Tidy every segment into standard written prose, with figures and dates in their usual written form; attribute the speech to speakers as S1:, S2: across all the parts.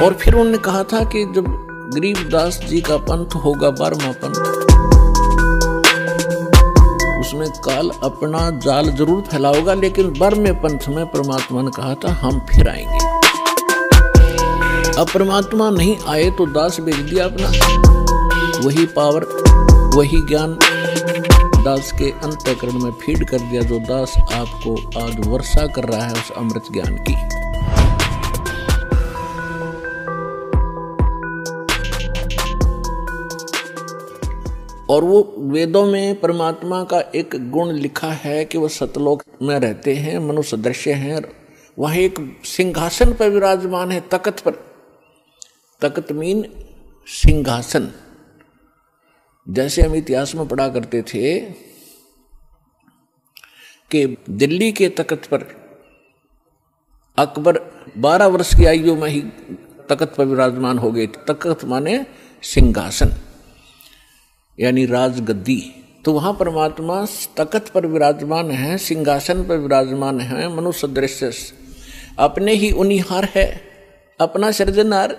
S1: और फिर उन्होंने कहा था कि जब गरीबदास जी का पंथ होगा 12वां पंथ, उसमें काल अपना जाल जरूर फैलाओगा, लेकिन 12वें पंथ में परमात्मा ने कहा था हम फिर आएंगे। अब परमात्मा नहीं आए तो दास भेज दिया अपना, वही पावर वही ज्ञान दास के अंतःकरण में फीड कर दिया, जो दास आपको आज वर्षा कर रहा है उस अमृत ज्ञान की। और वो वेदों में परमात्मा का एक गुण लिखा है कि वो सतलोक में रहते हैं, मनुष्य दृश्य हैं, वहाँ एक सिंहासन पर विराजमान है, तकत पर। तकत मीन सिंहासन। जैसे हम इतिहास में पढ़ा करते थे कि दिल्ली के तकत पर अकबर 12 वर्ष की आयु में ही तकत पर विराजमान हो गए। तकत माने सिंहासन यानी राजगद्दी। तो वहाँ परमात्मा तकत पर विराजमान है, सिंहासन पर विराजमान है, मनुष्य दृश्य अपने ही उनिहार है, अपना सृजनहार।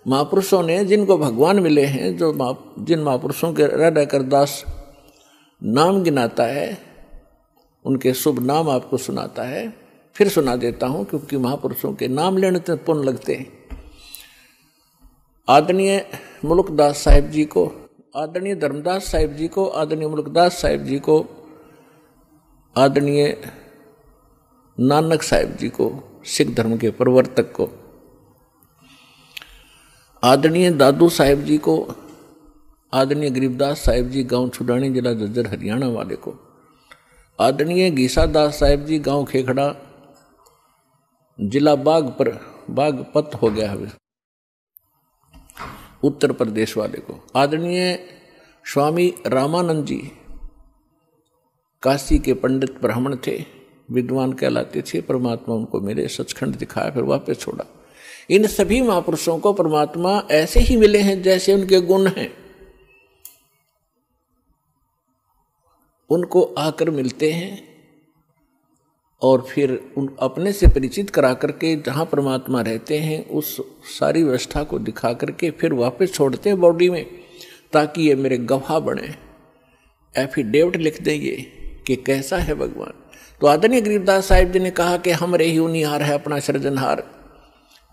S1: महापुरुषों ने जिनको भगवान मिले हैं, जो जिन महापुरुषों के रह कर दास नाम गिनाता है, उनके शुभ नाम आपको सुनाता है। फिर सुना देता हूँ क्योंकि महापुरुषों के नाम लेने से पुण्य लगते हैं। आदरणीय मुल्कदास साहिब जी को, आदरणीय धर्मदास साहिब जी को, आदरणीय मुल्कदास साहिब जी को, आदरणीय नानक साहिब जी को, सिख धर्म के प्रवर्तक को, आदरणीय दादू साहिब जी को, आदरणीय गरीबदास साहिब जी गांव छुडानी जिला झज्जर हरियाणा वाले को, आदरणीय गीसा दास साहिब जी गांव खेखड़ा जिला बागपत हो गया है उत्तर प्रदेश वाले को, आदरणीय स्वामी रामानंद जी काशी के पंडित ब्राह्मण थे, विद्वान कहलाते थे। परमात्मा उनको मिले, सचखंड दिखाया, फिर वापस छोड़ा। इन सभी महापुरुषों को परमात्मा ऐसे ही मिले हैं जैसे उनके गुण हैं, उनको आकर मिलते हैं और फिर उन अपने से परिचित करा करके जहाँ परमात्मा रहते हैं उस सारी व्यवस्था को दिखा करके फिर वापस छोड़ते हैं बॉडी में, ताकि ये मेरे गवाह बने, एफिडेविट लिख दें ये कि कैसा है भगवान। तो आदरणीय गरीबदास साहिब जी ने कहा कि हमरे ही उनिहार है अपना सृजनहार।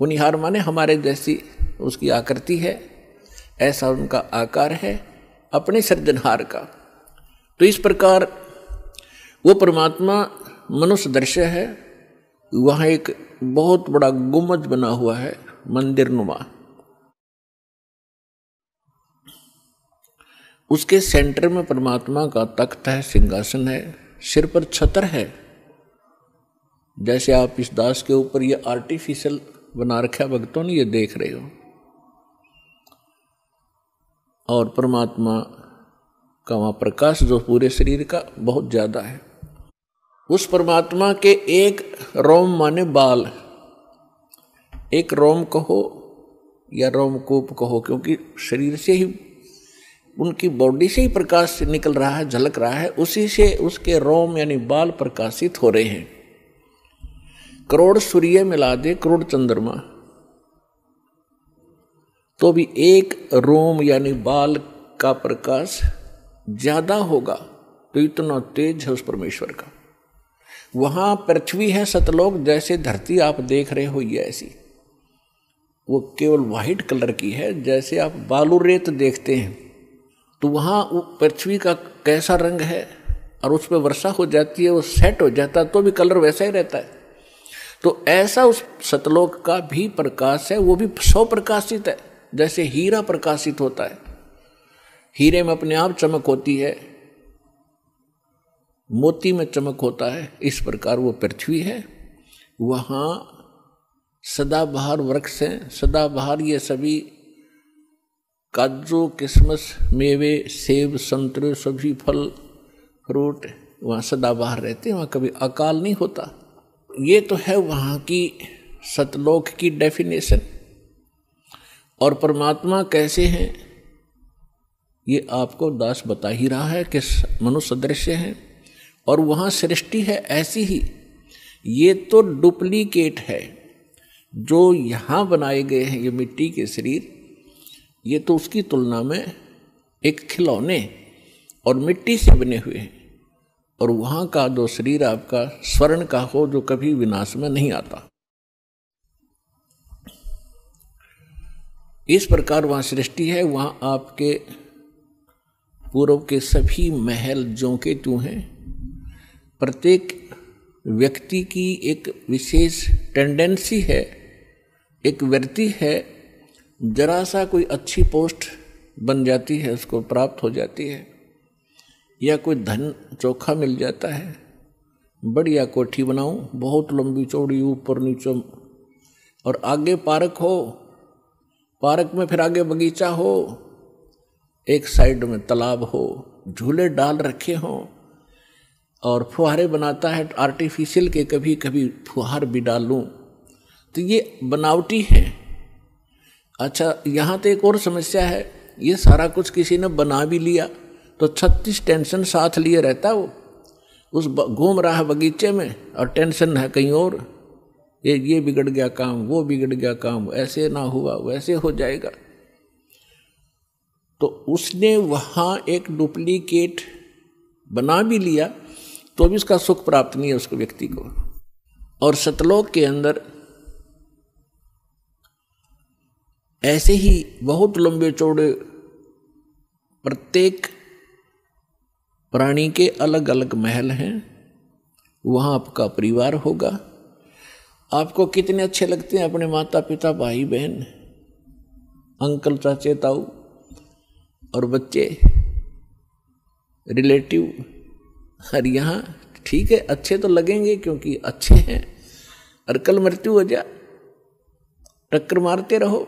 S1: उनिहार माने हमारे जैसी उसकी आकृति है, ऐसा उनका आकार है अपने सृजनहार का। तो इस प्रकार वो परमात्मा मनुष्य दृश्य है। वहाँ एक बहुत बड़ा गुम्बद बना हुआ है मंदिर नुमा, उसके सेंटर में परमात्मा का तख्त है, सिंहासन है, सिर पर छतर है। जैसे आप इस दास के ऊपर ये आर्टिफिशियल बना रखा भक्तों ने, ये देख रहे हो। और परमात्मा का वहाँ प्रकाश जो पूरे शरीर का बहुत ज्यादा है। उस परमात्मा के एक रोम माने बाल, एक रोम कहो या रोमकूप कहो, क्योंकि शरीर से ही उनकी बॉडी से ही प्रकाश निकल रहा है, झलक रहा है, उसी से उसके रोम यानी बाल प्रकाशित हो रहे हैं। करोड़ सूर्य मिला दे, करोड़ चंद्रमा, तो भी एक रोम यानी बाल का प्रकाश ज्यादा होगा। तो इतना तेज है उस परमेश्वर का। वहां पृथ्वी है सतलोक, जैसे धरती आप देख रहे हो ये ऐसी, वो केवल वाइट कलर की है, जैसे आप बालू रेत देखते हैं। तो वहां पृथ्वी का कैसा रंग है और उस पर वर्षा हो जाती है, वो सेट हो जाता है तो भी कलर वैसा ही रहता है। तो ऐसा उस सतलोक का भी प्रकाश है, वो भी सौ प्रकाशित है, जैसे हीरा प्रकाशित होता है। हीरे में अपने आप चमक होती है, मोती में चमक होता है, इस प्रकार वो पृथ्वी है। वहाँ सदाबहार वृक्ष हैं, सदाबहार ये सभी काजू किशमिश मेवे सेब संतरे सभी फल फ्रूट वहाँ सदाबहार रहते हैं, वहाँ कभी अकाल नहीं होता। ये तो है वहाँ की सतलोक की डेफिनेशन। और परमात्मा कैसे हैं ये आपको दास बता ही रहा है कि मनुष्य दृश्य है और वहाँ सृष्टि है ऐसी ही। ये तो डुप्लीकेट है, जो यहाँ बनाए गए हैं ये मिट्टी के शरीर, ये तो उसकी तुलना में एक खिलौने और मिट्टी से बने हुए हैं। और वहाँ का जो शरीर आपका स्वर्ण का हो, जो कभी विनाश में नहीं आता। इस प्रकार वहाँ सृष्टि है। वहाँ आपके पूर्व के सभी महल ज्यों के त्यों हैं। प्रत्येक व्यक्ति की एक विशेष टेंडेंसी है, एक वृत्ति है, जरा सा कोई अच्छी पोस्ट बन जाती है, उसको प्राप्त हो जाती है, या कोई धन चोखा मिल जाता है, बढ़िया कोठी बनाऊं, बहुत लंबी चौड़ी, ऊपर नीचे, और आगे पार्क हो, पार्क में फिर आगे बगीचा हो, एक साइड में तालाब हो, झूले डाल रखे हों, और फुहारे बनाता है आर्टिफिशियल के, कभी कभी फुहार भी डालूं, तो ये बनावटी है। अच्छा, यहाँ तो एक और समस्या है, ये सारा कुछ किसी ने बना भी लिया तो 36 टेंशन साथ लिए रहता वो, उस घूम रहा है बगीचे में और टेंशन है कहीं और, ये बिगड़ गया काम, वो बिगड़ गया काम, ऐसे ना हुआ वैसे हो जाएगा। तो उसने वहाँ एक डुप्लीकेट बना भी लिया तो भी उसका सुख प्राप्त नहीं है उसको, व्यक्ति को। और सतलोक के अंदर ऐसे ही बहुत लंबे चौड़े प्रत्येक प्राणी के अलग अलग महल हैं। वहाँ आपका परिवार होगा। आपको कितने अच्छे लगते हैं अपने माता पिता, भाई बहन, अंकल चाचे ताऊ और बच्चे, रिलेटिव। और यहाँ ठीक है, अच्छे तो लगेंगे क्योंकि अच्छे हैं, और कल मृत्यु हो जा, टक्कर मारते रहो,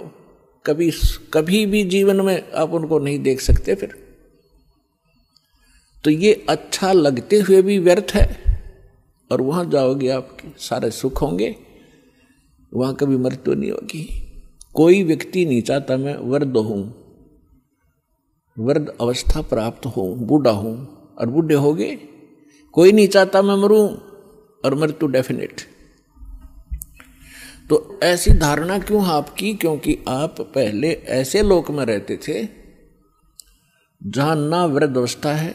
S1: कभी भी जीवन में आप उनको नहीं देख सकते फिर। तो ये अच्छा लगते हुए भी व्यर्थ है। और वहाँ जाओगे आपके सारे सुख होंगे, वहाँ कभी मृत्यु नहीं होगी। कोई व्यक्ति नहीं चाहता मैं वृद्ध हूँ, वृद्ध अवस्था प्राप्त हूँ, बूढ़ा हूँ, और बूढ़े हो गए। कोई नहीं चाहता मैं मरूं, और मृत्यु डेफिनेट। तो ऐसी धारणा क्यों आपकी? क्योंकि आप पहले ऐसे लोक में रहते थे जहां ना वृद्ध अवस्था है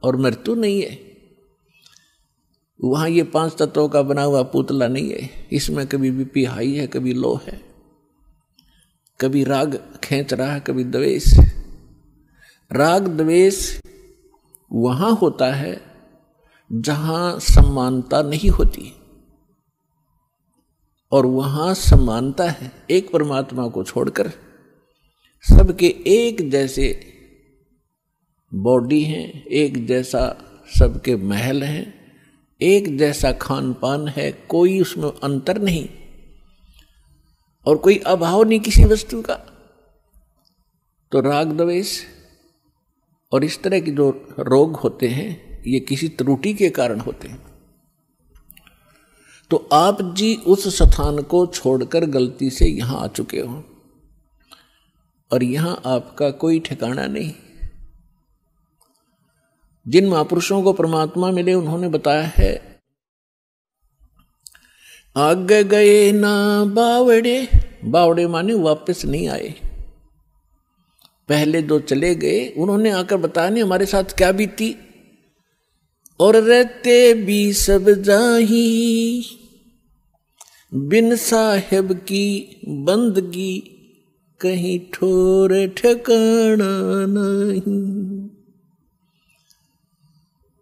S1: और मृत्यु नहीं है। वहां ये 5 तत्वों का बना हुआ पुतला नहीं है। इसमें कभी बीपी हाई है, कभी लो है, कभी राग खींच रहा है, कभी द्वेष। राग द्वेष वहां होता है जहां समानता नहीं होती, और वहां समानता है। एक परमात्मा को छोड़कर सबके एक जैसे बॉडी हैं, एक जैसा सबके महल हैं, एक जैसा खान पान है, कोई उसमें अंतर नहीं और कोई अभाव नहीं किसी वस्तु का। तो राग द्वेष और इस तरह के जो रोग होते हैं ये किसी त्रुटि के कारण होते हैं। तो आप जी उस स्थान को छोड़कर गलती से यहां आ चुके हो, और यहां आपका कोई ठिकाना नहीं। जिन महापुरुषों को परमात्मा मिले उन्होंने बताया है, आगे गए ना बावड़े, बावड़े माने वापस नहीं आए। पहले जो चले गए उन्होंने आकर बताया नहीं हमारे साथ क्या बीती, और रहते भी सब जाही, बिन साहेब की बंदगी कहीं ठोर ठिकाना नहीं।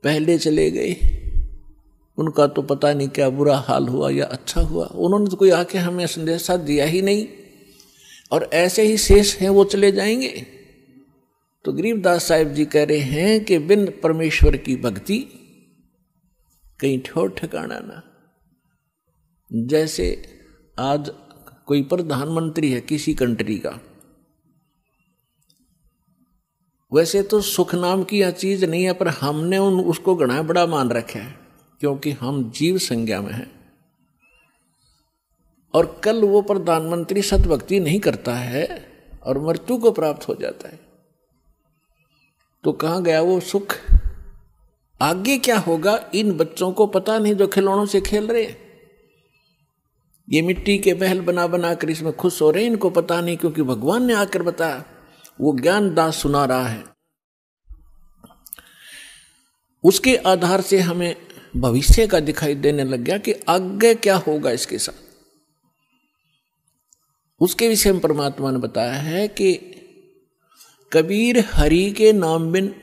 S1: पहले चले गए, उनका तो पता नहीं क्या बुरा हाल हुआ या अच्छा हुआ, उन्होंने तो कोई आके हमें संदेशा दिया ही नहीं, और ऐसे ही शेष हैं वो चले जाएंगे। तो गरीबदास साहिब जी कह रहे हैं कि बिन परमेश्वर की भक्ति कहीं ठोर ठिकाना ना। जैसे आज कोई प्रधानमंत्री है किसी कंट्री का, वैसे तो सुख नाम की यह चीज नहीं है, पर हमने उसको घना बड़ा मान रखा है क्योंकि हम जीव संज्ञा में हैं। और कल वो प्रधानमंत्री सतभक्ति नहीं करता है और मृत्यु को प्राप्त हो जाता है, तो कहाँ गया वो सुख? आगे क्या होगा इन बच्चों को पता नहीं जो खिलौनों से खेल रहे हैं। ये मिट्टी के महल बना बना कर इसमें खुश हो रहे हैं, इनको पता नहीं, क्योंकि भगवान ने आकर बताया। वो ज्ञान दास सुना रहा है, उसके आधार से हमें भविष्य का दिखाई देने लग गया कि आगे क्या होगा इसके साथ। उसके विषय में परमात्मा ने बताया है कि कबीर हरि के नाम बिन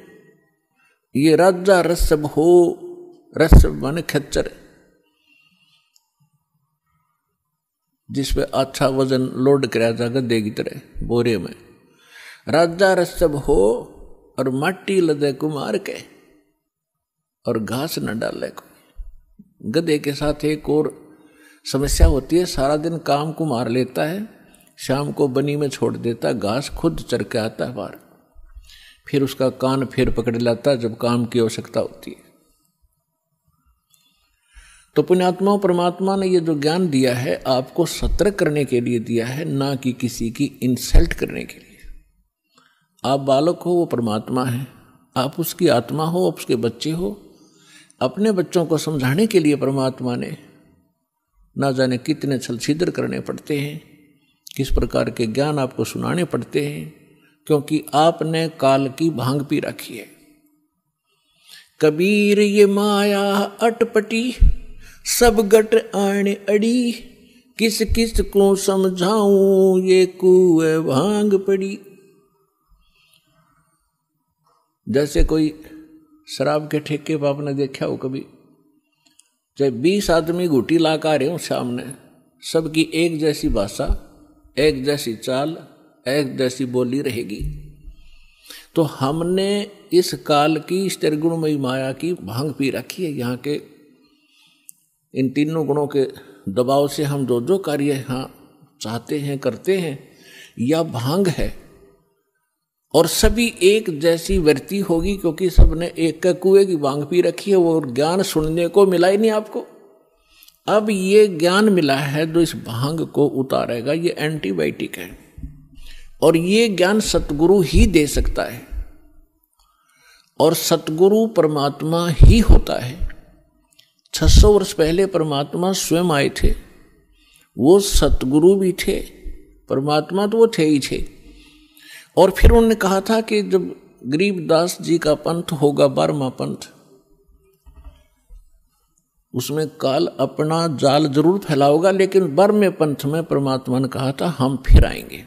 S1: ये राजा रसब हो, रसब माने खच्चर, जिसपे अच्छा वजन लोड कराया जाएगा गद्दे की तरह बोरे में। राजा रसब हो और माटी लदे कुमार के, और घास न डाले कोई। गधे के साथ एक और समस्या होती है, सारा दिन काम को मार लेता है, शाम को बनी में छोड़ देता, घास खुद चर के आता है बाहर, फिर उसका कान फिर पकड़ लाता जब काम की आवश्यकता होती है। तो पुण्यात्मा परमात्मा ने ये जो ज्ञान दिया है आपको सतर्क करने के लिए दिया है, ना कि किसी की इंसल्ट करने के लिए। आप बालक हो, वो परमात्मा है, आप उसकी आत्मा हो, आप उसके बच्चे हो। अपने बच्चों को समझाने के लिए परमात्मा ने ना जाने कितने छल छिद्र करने पड़ते हैं, किस प्रकार के ज्ञान आपको सुनाने पड़ते हैं, क्योंकि आपने काल की भांग पी रखी है। कबीर ये माया अटपटी, सब गट आने अड़ी, किस किस को समझाऊं ये कुए भांग पड़ी। जैसे कोई शराब के ठेके पर आपने देखा हो कभी, जब 20 आदमी घुटी ला कर आ रहे हो सामने, सबकी एक जैसी भाषा, एक जैसी चाल, एक जैसी बोली रहेगी। तो हमने इस काल की इस त्रिगुणमयी माया की भांग पी रखी है। यहाँ के इन तीनों गुणों के दबाव से हम जो जो कार्य यहाँ चाहते हैं करते हैं, यह भांग है। और सभी एक जैसी वृत्ति होगी, क्योंकि सबने एक का कुएं की भांग पी रखी है। वो ज्ञान सुनने को मिला ही नहीं आपको। अब ये ज्ञान मिला है जो इस भांग को उतारेगा, ये एंटीबायोटिक है। और ये ज्ञान सतगुरु ही दे सकता है, और सतगुरु परमात्मा ही होता है। 600 वर्ष पहले परमात्मा स्वयं आए थे, वो सतगुरु भी थे, परमात्मा तो वो थे ही थे। और फिर उन्होंने कहा था कि जब गरीबदास जी का पंथ होगा 12वां पंथ, उसमें काल अपना जाल जरूर फैलाओगा, लेकिन 12वें पंथ में परमात्मा ने कहा था हम फिर आएंगे।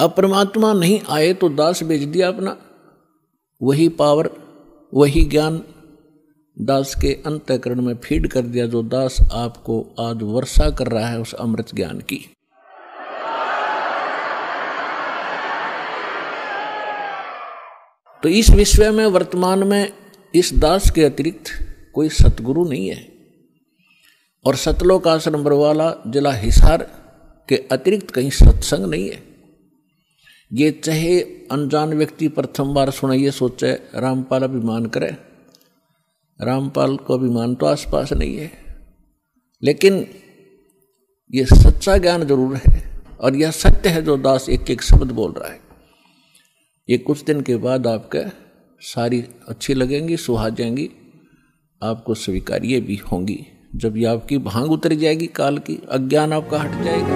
S1: अब परमात्मा नहीं आए तो दास बेच दिया अपना, वही पावर वही ज्ञान दास के अंतःकरण में फीड कर दिया, जो दास आपको आज वर्षा कर रहा है उस अमृत ज्ञान की। तो इस विश्व में वर्तमान में इस दास के अतिरिक्त कोई सतगुरु नहीं है, और सतलोक आश्रम बरवाला जिला हिसार के अतिरिक्त कहीं सत्संग नहीं है। ये चाहे अनजान व्यक्ति प्रथम बार सुनाइए सोचे रामपाल अभिमान करे, रामपाल को अभिमान तो आसपास नहीं है, लेकिन ये सच्चा ज्ञान जरूर है, और यह सत्य है जो दास एक एक शब्द बोल रहा है। ये कुछ दिन के बाद आपके सारी अच्छी लगेंगी, सुहा जाएंगी, आपको स्वीकार्य भी होंगी। जब ये आपकी भांग उतर जाएगी काल की, अज्ञान आपका हट जाएगा।